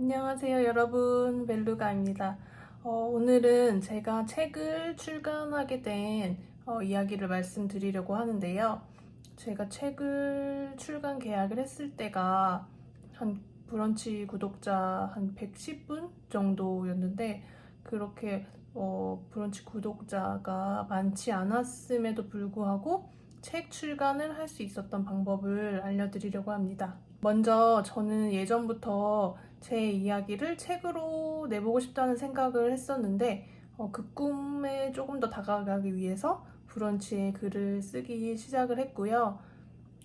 안녕하세요, 여러분. 멜루가입니다. 오늘은 제가 책을 출간하게 된 이야기를 말씀드리려고 하는데요. 제가 책을 출간 계약을 했을 때가 한 브런치 구독자 한 110분 정도였는데, 그렇게 브런치 구독자가 많지 않았음에도 불구하고 책 출간을 할 수 있었던 방법을 알려드리려고 합니다. 먼저 저는 예전부터 제 이야기를 책으로 내보고 싶다는 생각을 했었는데, 그 꿈에 조금 더 다가가기 위해서 브런치에 글을 쓰기 시작을 했고요.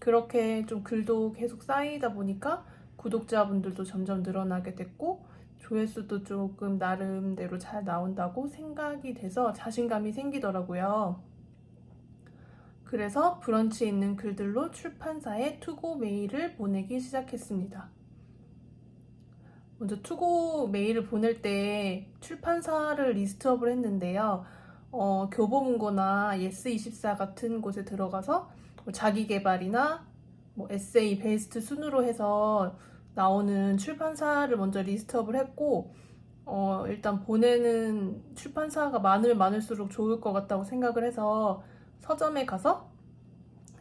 그렇게 좀 글도 계속 쌓이다 보니까 구독자분들도 점점 늘어나게 됐고, 조회수도 조금 나름대로 잘 나온다고 생각이 돼서 자신감이 생기더라고요. 그래서 브런치에 있는 글들로 출판사에 투고 메일을 보내기 시작했습니다. 먼저 투고 메일을 보낼 때 출판사를 리스트업을 했는데요. 교보문고나 예스24 같은 곳에 들어가서 자기계발이나 에세이 베스트 순으로 해서 나오는 출판사를 먼저 리스트업을 했고, 일단 보내는 출판사가 많으면 많을수록 좋을 것 같다고 생각을 해서 서점에 가서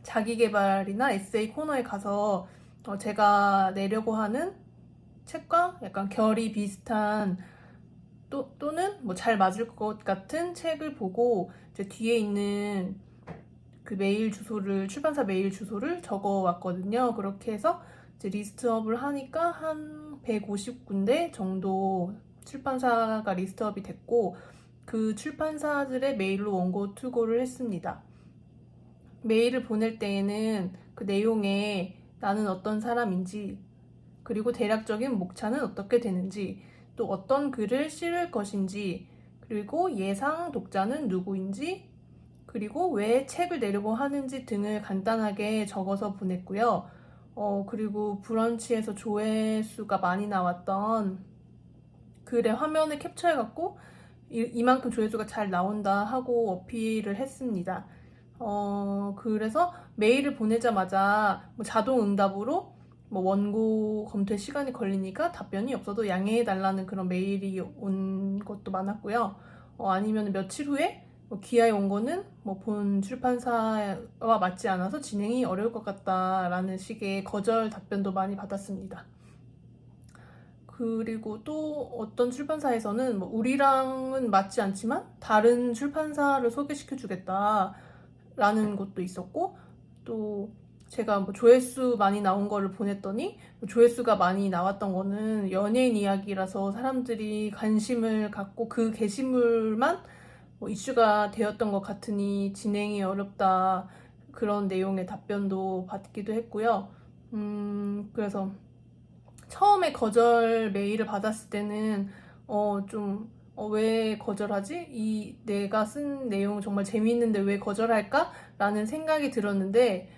자기계발이나 에세이 코너에 가서 제가 내려고 하는 책과 약간 결이 비슷한 또는 뭐 잘 맞을 것 같은 책을 보고 이제 뒤에 있는 그 메일 주소를 출판사 메일 주소를 적어 왔거든요. 그렇게 해서 이제 리스트업을 하니까 한 150군데 정도 출판사가 리스트업이 됐고, 그 출판사들의 메일로 원고 투고를 했습니다. 메일을 보낼 때에는 그 내용에 나는 어떤 사람인지, 그리고 대략적인 목차는 어떻게 되는지, 또 어떤 글을 실을 것인지, 그리고 예상 독자는 누구인지, 그리고 왜 책을 내려고 하는지 등을 간단하게 적어서 보냈고요. 그리고 브런치에서 조회수가 많이 나왔던 글의 화면을 캡처해갖고 이만큼 조회수가 잘 나온다 하고 어필을 했습니다. 그래서 메일을 보내자마자 자동 응답으로 원고 검토에 시간이 걸리니까 답변이 없어도 양해해달라는 그런 메일이 온 것도 많았고요. 아니면 며칠 후에 기아의 원고는 본 출판사와 맞지 않아서 진행이 어려울 것 같다라는 식의 거절 답변도 많이 받았습니다. 그리고 또 어떤 출판사에서는 우리랑은 맞지 않지만 다른 출판사를 소개시켜 주겠다라는 것도 있었고, 또 제가 조회수 많이 나온 거를 보냈더니 조회수가 많이 나왔던 거는 연예인 이야기라서 사람들이 관심을 갖고 그 게시물만 이슈가 되었던 것 같으니 진행이 어렵다, 그런 내용의 답변도 받기도 했고요. 그래서 처음에 거절 메일을 받았을 때는 왜 거절하지? 내가 쓴 내용 정말 재미있는데 왜 거절할까? 라는 생각이 들었는데,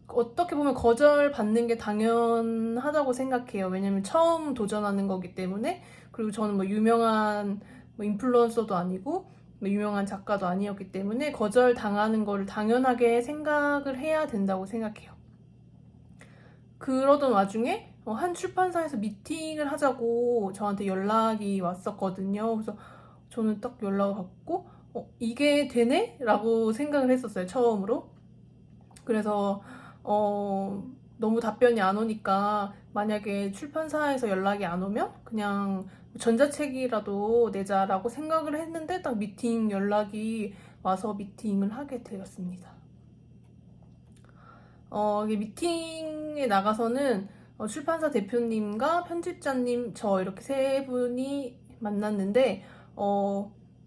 어떻게 보면 거절 받는 게 당연하다고 생각해요. 왜냐면 처음 도전하는 거기 때문에. 그리고 저는 유명한 인플루언서도 아니고 유명한 작가도 아니었기 때문에 거절 당하는 거를 당연하게 생각을 해야 된다고 생각해요. 그러던 와중에 한 출판사에서 미팅을 하자고 저한테 연락이 왔었거든요. 그래서 저는 딱 연락을 받고 이게 되네? 라고 생각을 했었어요, 처음으로. 그래서 너무 답변이 안 오니까 만약에 출판사에서 연락이 안 오면 그냥 전자책이라도 내자라고 생각을 했는데, 딱 미팅 연락이 와서 미팅을 하게 되었습니다. 이게 미팅에 나가서는 출판사 대표님과 편집자님, 저 이렇게 세 분이 만났는데,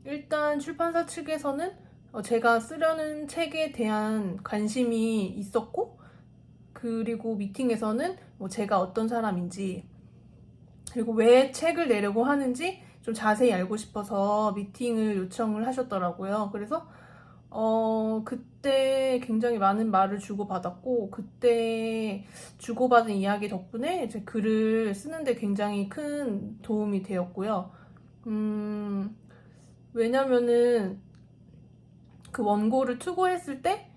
일단 출판사 측에서는 제가 쓰려는 책에 대한 관심이 있었고, 그리고 미팅에서는 제가 어떤 사람인지, 그리고 왜 책을 내려고 하는지 좀 자세히 알고 싶어서 미팅을 요청을 하셨더라고요. 그래서 그때 굉장히 많은 말을 주고받았고, 그때 주고받은 이야기 덕분에 제 글을 쓰는데 굉장히 큰 도움이 되었고요. 왜냐면은 그 원고를 투고했을 때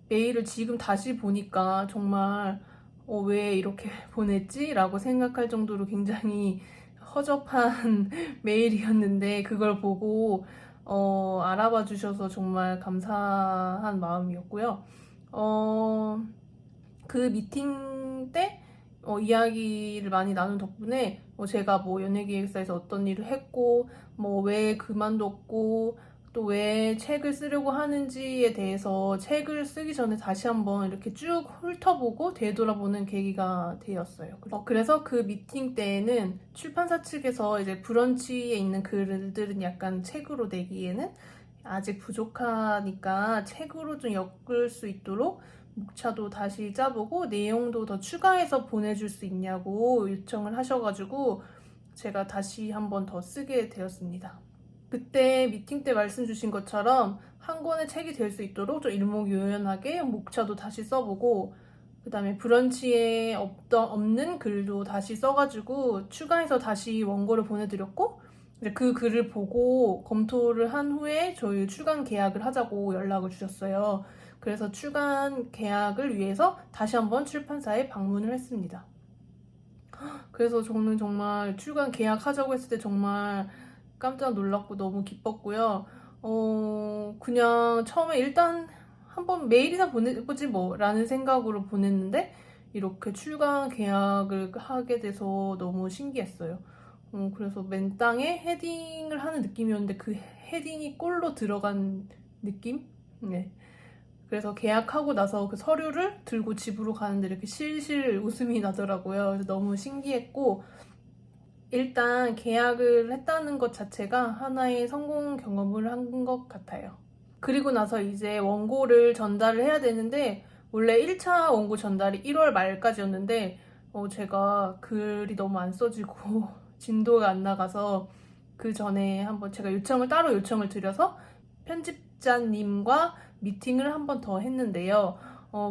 메일을 지금 다시 보니까 정말 왜 이렇게 보냈지? 라고 생각할 정도로 굉장히 허접한 메일이었는데 그걸 보고 알아봐 주셔서 정말 감사한 마음이었고요. 그 미팅 때 이야기를 많이 나눈 덕분에 제가 뭐 연예기획사에서 어떤 일을 했고 뭐 왜 그만뒀고 또 왜 책을 쓰려고 하는지에 대해서 책을 쓰기 전에 다시 한번 이렇게 쭉 훑어보고 되돌아보는 계기가 되었어요. 그래서 그 미팅 때에는 출판사 측에서 이제 브런치에 있는 글들은 약간 책으로 내기에는 아직 부족하니까 책으로 좀 엮을 수 있도록 목차도 다시 짜보고 내용도 더 추가해서 보내줄 수 있냐고 요청을 하셔가지고 제가 다시 한 번 더 쓰게 되었습니다. 그때 미팅 때 말씀 주신 것처럼 한 권의 책이 될 수 있도록 좀 일목요연하게 목차도 다시 써보고 그 다음에 브런치에 없는 글도 다시 써가지고 추가해서 다시 원고를 보내드렸고 이제 그 글을 보고 검토를 한 후에 저희 출간 계약을 하자고 연락을 주셨어요. 그래서 출간 계약을 위해서 다시 한번 출판사에 방문을 했습니다. 그래서 저는 정말 출간 계약하자고 했을 때 정말 깜짝 놀랐고 너무 기뻤고요. 그냥 처음에 일단 한번 메일이나 보내보지 뭐 라는 생각으로 보냈는데 이렇게 출간 계약을 하게 돼서 너무 신기했어요. 그래서 맨땅에 헤딩을 하는 느낌이었는데 그 헤딩이 꼴로 들어간 느낌? 네. 그래서 계약하고 나서 그 서류를 들고 집으로 가는데 이렇게 실실 웃음이 나더라고요. 그래서 너무 신기했고 일단 계약을 했다는 것 자체가 하나의 성공 경험을 한 것 같아요. 그리고 나서 이제 원고를 전달을 해야 되는데 원래 1차 원고 전달이 1월 말까지였는데 제가 글이 너무 안 써지고 진도가 안 나가서 그 전에 한번 제가 따로 요청을 드려서 편집자님과 미팅을 한 번 더 했는데요.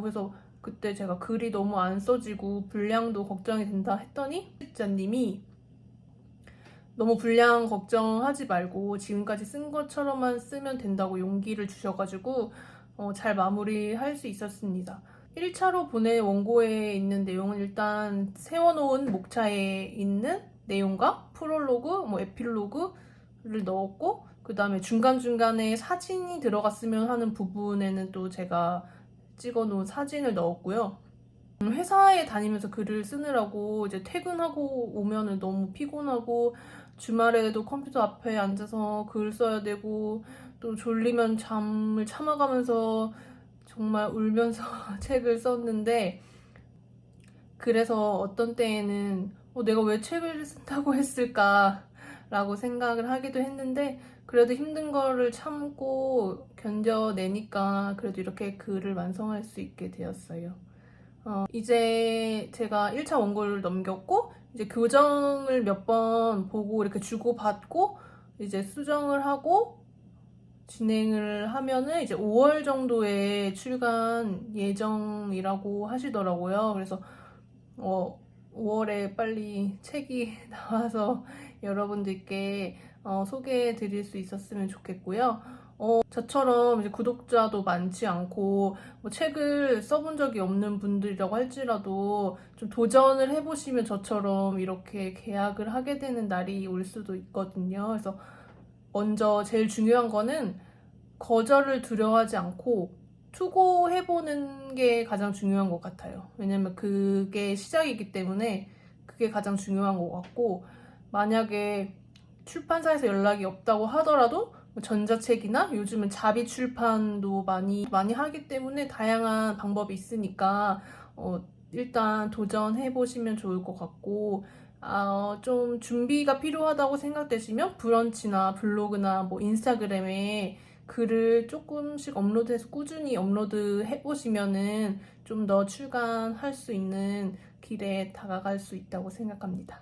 그래서 그때 제가 글이 너무 안 써지고 분량도 걱정이 된다 했더니 편집자님이 너무 분량 걱정하지 말고 지금까지 쓴 것처럼만 쓰면 된다고 용기를 주셔가지고 잘 마무리할 수 있었습니다. 1차로 보낸 원고에 있는 내용은 일단 세워놓은 목차에 있는 내용과 프롤로그, 뭐 에필로그를 넣었고 그 다음에 중간중간에 사진이 들어갔으면 하는 부분에는 또 제가 찍어놓은 사진을 넣었고요. 회사에 다니면서 글을 쓰느라고 이제 퇴근하고 오면은 너무 피곤하고 주말에도 컴퓨터 앞에 앉아서 글 써야 되고 또 졸리면 잠을 참아가면서 정말 울면서 책을 썼는데 그래서 어떤 때에는 내가 왜 책을 쓴다고 했을까라고 생각을 하기도 했는데 그래도 힘든 거를 참고 견뎌내니까 그래도 이렇게 글을 완성할 수 있게 되었어요. 이제 제가 1차 원고를 넘겼고 이제 교정을 몇 번 보고 이렇게 주고받고 이제 수정을 하고 진행을 하면은 이제 5월 정도에 출간 예정이라고 하시더라고요. 그래서 5월에 빨리 책이 나와서 여러분들께 소개해 드릴 수 있었으면 좋겠고요. 저처럼 이제 구독자도 많지 않고 뭐 책을 써본 적이 없는 분들이라고 할지라도 좀 도전을 해보시면 저처럼 이렇게 계약을 하게 되는 날이 올 수도 있거든요. 그래서 먼저 제일 중요한 거는 거절을 두려워하지 않고 투고해보는 게 가장 중요한 것 같아요. 왜냐면 그게 시작이기 때문에 그게 가장 중요한 것 같고 만약에 출판사에서 연락이 없다고 하더라도 전자책이나 요즘은 자비 출판도 많이 하기 때문에 다양한 방법이 있으니까 일단 도전해 보시면 좋을 것 같고 좀 준비가 필요하다고 생각되시면 브런치나 블로그나 뭐 인스타그램에 글을 조금씩 업로드해서 꾸준히 업로드해 보시면은 좀 더 출간할 수 있는 길에 다가갈 수 있다고 생각합니다.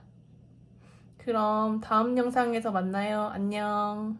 그럼 다음 영상에서 만나요. 안녕.